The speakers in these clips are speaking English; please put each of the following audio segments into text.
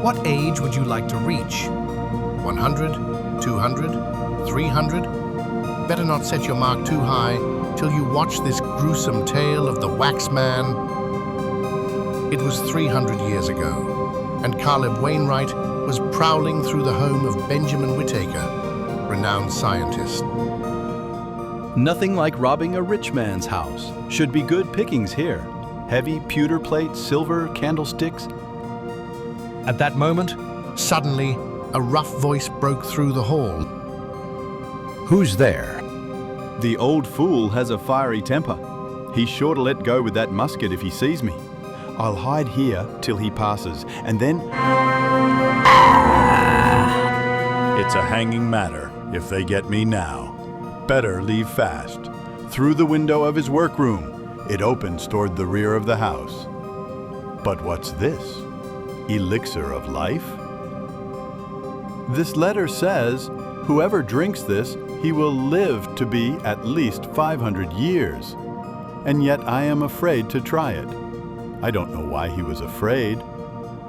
What age would you like to reach? 100, 200, 300? Better not set your mark too high till you watch this gruesome tale of the Waxman. It was 300 years ago, and Caleb Wainwright was prowling through the home of Benjamin Whittaker, renowned scientist. Nothing like robbing a rich man's house. Should be good pickings here. Heavy pewter plates, silver candlesticks. At that moment, suddenly, a rough voice broke through the hall. Who's there? The old fool has a fiery temper. He's sure to let go with that musket if he sees me. I'll hide here till he passes, and then... It's a hanging matter if they get me now. Better leave fast. Through the window of his workroom. It opens toward the rear of the house. But what's this? Elixir of life? This letter says, whoever drinks this, he will live to be at least 500 years. And yet I am afraid to try it. I don't know why he was afraid.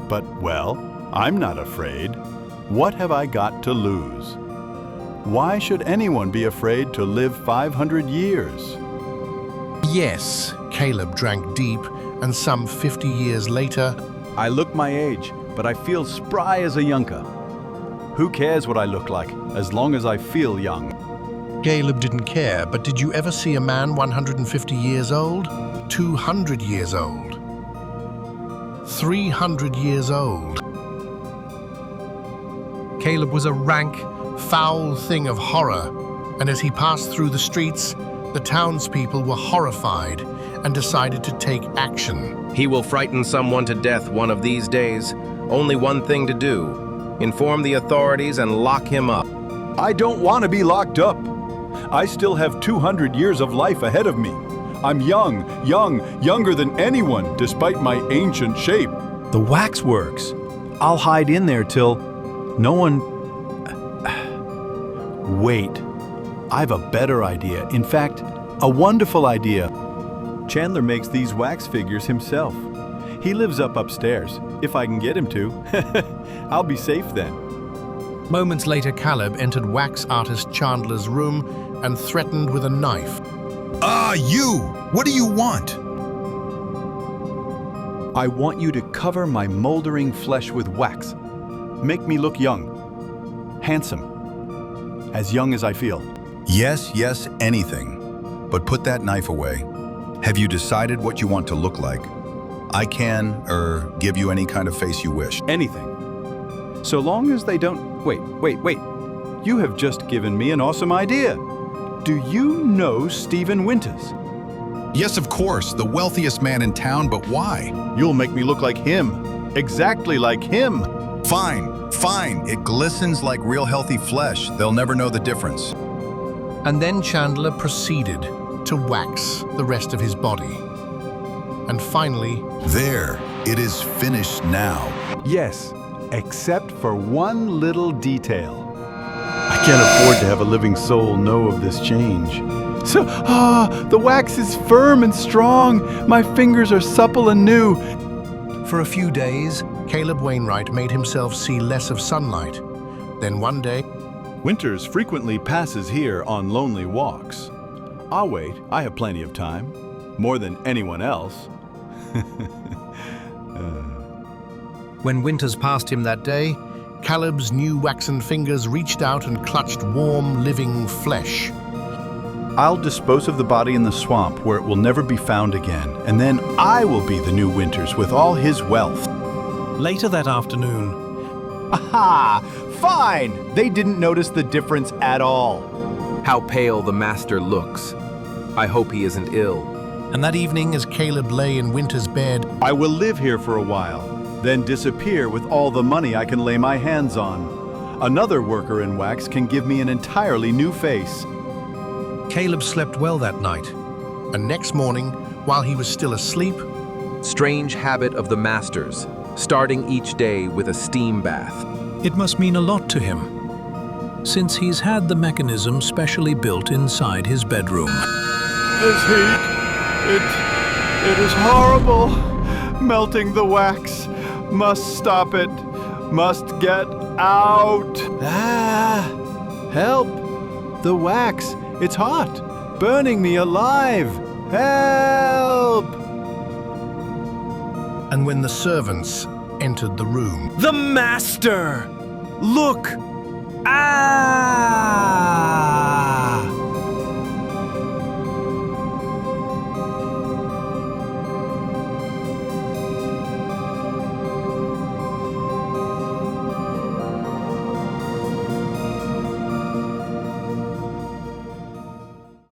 But, well, I'm not afraid. What have I got to lose? Why should anyone be afraid to live 500 years? Yes, Caleb drank deep, and some 50 years later... I look my age, but I feel spry as a yunker. Who cares what I look like, as long as I feel young? Caleb didn't care, but did you ever see a man 150 years old? 200 years old? 300 years old? Caleb was a rank, foul thing of horror, and as he passed through the streets, the townspeople were horrified and decided to take action. He will frighten someone to death one of these days. Only one thing to do. Inform the authorities and lock him up. I don't want to be locked up. I still have 200 years of life ahead of me. I'm younger than anyone, despite my ancient shape. The waxworks. I'll hide in there till no one... Wait. I've a better idea. In fact, a wonderful idea. Chandler makes these wax figures himself. He lives upstairs, if I can get him to. I'll be safe then. Moments later, Caleb entered wax artist Chandler's room and threatened with a knife. You! What do you want? I want you to cover my moldering flesh with wax. Make me look young, handsome, as young as I feel. Yes, anything. But put that knife away. Have you decided what you want to look like? I can, give you any kind of face you wish. Anything. So long as they don't... Wait. You have just given me an awesome idea. Do you know Stephen Winters? Yes, of course, the wealthiest man in town, but why? You'll make me look like him. Exactly like him. Fine. It glistens like real healthy flesh. They'll never know the difference. And then Chandler proceeded to wax the rest of his body. And finally... There, it is finished now. Yes, except for one little detail. I can't afford to have a living soul know of this change. So, the wax is firm and strong. My fingers are supple and new. For a few days, Caleb Wainwright made himself see less of sunlight. Then one day... Winters frequently passes here on lonely walks. I'll wait. I have plenty of time. More than anyone else. When Winters passed him that day, Caleb's new waxen fingers reached out and clutched warm, living flesh. I'll dispose of the body in the swamp where it will never be found again, and then I will be the new Winters with all his wealth. Later that afternoon... Aha! Fine! They didn't notice the difference at all. How pale the master looks. I hope he isn't ill. And that evening, as Caleb lay in Winter's bed... I will live here for a while, then disappear with all the money I can lay my hands on. Another worker in wax can give me an entirely new face. Caleb slept well that night, and next morning, while he was still asleep... Strange habit of the master's, starting each day with a steam bath. It must mean a lot to him, since he's had the mechanism specially built inside his bedroom. This heat, it is horrible. Melting the wax. Must stop it. must get out. Ah! Help! The wax, it's hot, burning me alive. Help! And when the servants entered the room, The master! Look! Ah!